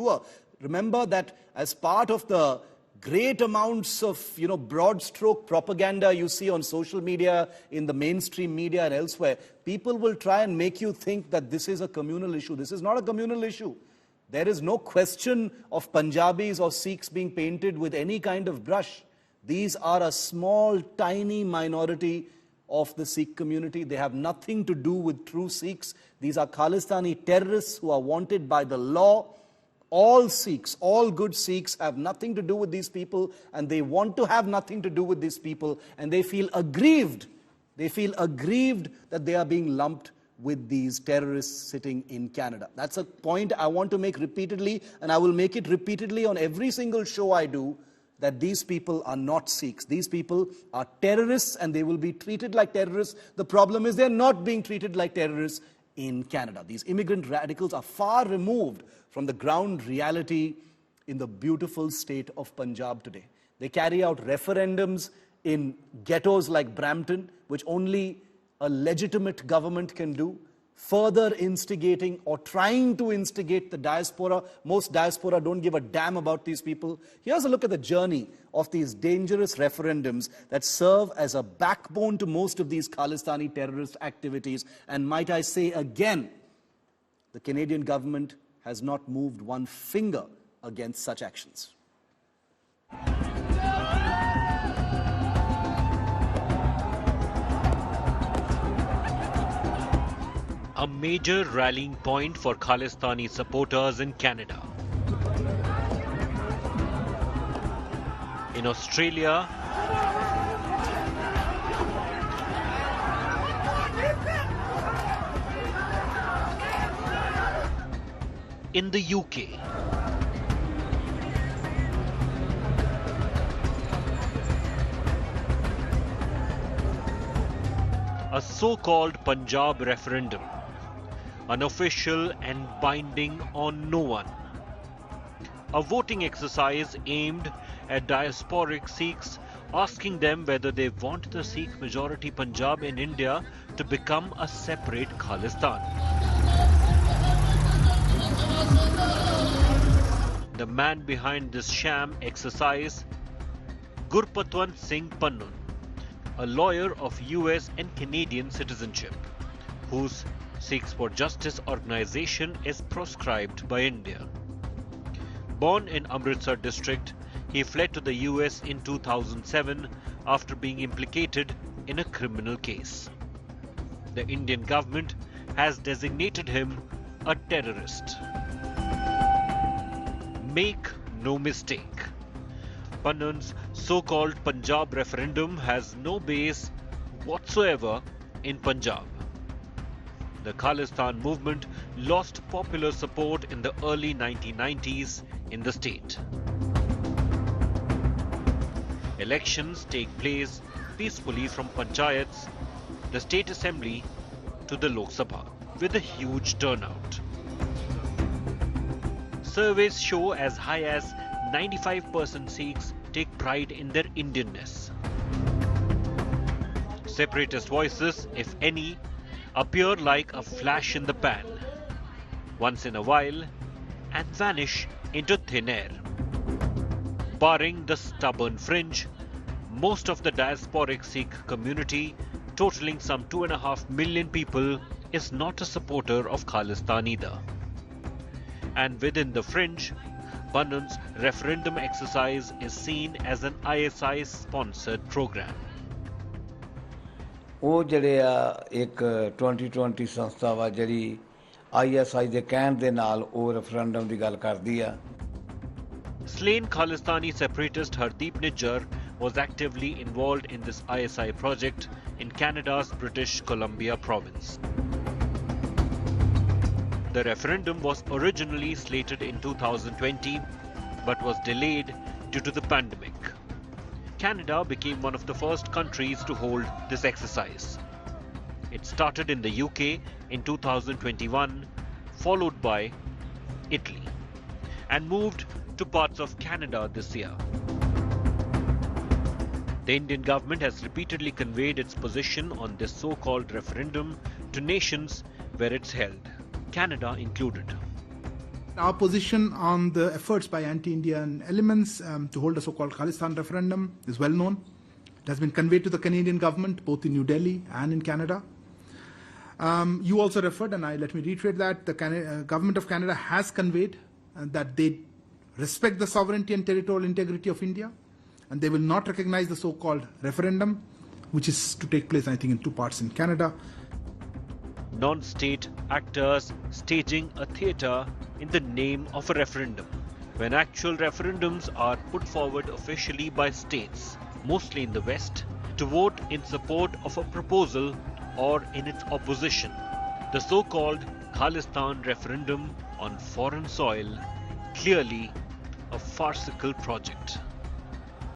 sure. Remember that as part of the great amounts of, broad stroke propaganda you see on social media, in the mainstream media and elsewhere, people will try and make you think that this is a communal issue. This is not a communal issue. There is no question of Punjabis or Sikhs being painted with any kind of brush. These are a small, tiny minority of the Sikh community. They have nothing to do with true Sikhs. These are Khalistani terrorists who are wanted by the law. All Sikhs, all good Sikhs have nothing to do with these people, and they want to have nothing to do with these people, and they feel aggrieved. They feel aggrieved that they are being lumped with these terrorists sitting in Canada. That's a point I want to make repeatedly, and I will make it repeatedly on every single show I do, that these people are not Sikhs. These people are terrorists, and they will be treated like terrorists. The problem is they're not being treated like terrorists in Canada. These immigrant radicals are far removed from the ground reality in the beautiful state of Punjab today. They carry out referendums in ghettos like Brampton, which only a legitimate government can do, further instigating or trying to instigate the diaspora. Most diaspora don't give a damn about these people. Here's a look at the journey of these dangerous referendums that serve as a backbone to most of these Khalistani terrorist activities. And might I say again, the Canadian government has not moved one finger against such actions. A major rallying point for Khalistani supporters in Canada. In Australia, in the UK, a so-called Punjab referendum, unofficial and binding on no one. A voting exercise aimed at diasporic Sikhs, asking them whether they want the Sikh majority Punjab in India to become a separate Khalistan. The man behind this sham exercise, Gurpatwant Singh Pannun, a lawyer of US and Canadian citizenship, whose Sikhs for Justice organization is proscribed by India. Born in Amritsar district, he fled to the US in 2007 after being implicated in a criminal case. The Indian government has designated him a terrorist. Make no mistake, Pannun's so-called Punjab referendum has no base whatsoever in Punjab. The Khalistan movement lost popular support in the early 1990s in the state. Elections take place peacefully from panchayats, the state assembly, to the Lok Sabha, with a huge turnout. Surveys show as high as 95% Sikhs take pride in their Indianness. Separatist voices, if any, appear like a flash in the pan, once in a while, and vanish into thin air. Barring the stubborn fringe, most of the diasporic Sikh community, totaling some 2.5 million people, is not a supporter of Khalistan either. And within the fringe, Pannun's referendum exercise is seen as an ISI-sponsored program. ਉਹ ਜਿਹੜੇ ਆ ਇੱਕ 2020 ਸੰਸਥਾ ਵਾ ਜਿਹੜੀ ISI ਦੇ ਕਹਿਣ ਦੇ ਨਾਲ ਉਹ ਰੈਫਰੈਂਡਮ ਦੀ ਗੱਲ ਕਰਦੀ ਆ. Slain Khalistani separatist Hardeep Nijjar was actively involved in this ISI project in Canada's British Columbia province. The referendum was originally slated in 2020 but was delayed due to the pandemic. Canada became one of the first countries to hold this exercise. It started in the UK in 2021, followed by Italy, and moved to parts of Canada this year. The Indian government has repeatedly conveyed its position on this so-called referendum to nations where it's held, Canada included. our position on the efforts by anti-Indian elements to hold a so-called Khalistan referendum is well known. It has been conveyed to the Canadian government, both in New Delhi and in Canada. You also referred, and let me reiterate that, the government of Canada has conveyed that they respect the sovereignty and territorial integrity of India, and they will not recognize the so-called referendum, which is to take place, I think, in 2 parts in Canada. Non-state actors staging a theatre in the name of a referendum, when actual referendums are put forward officially by states, mostly in the West, to vote in support of a proposal or in its opposition. The so-called Khalistan referendum on foreign soil, clearly a farcical project.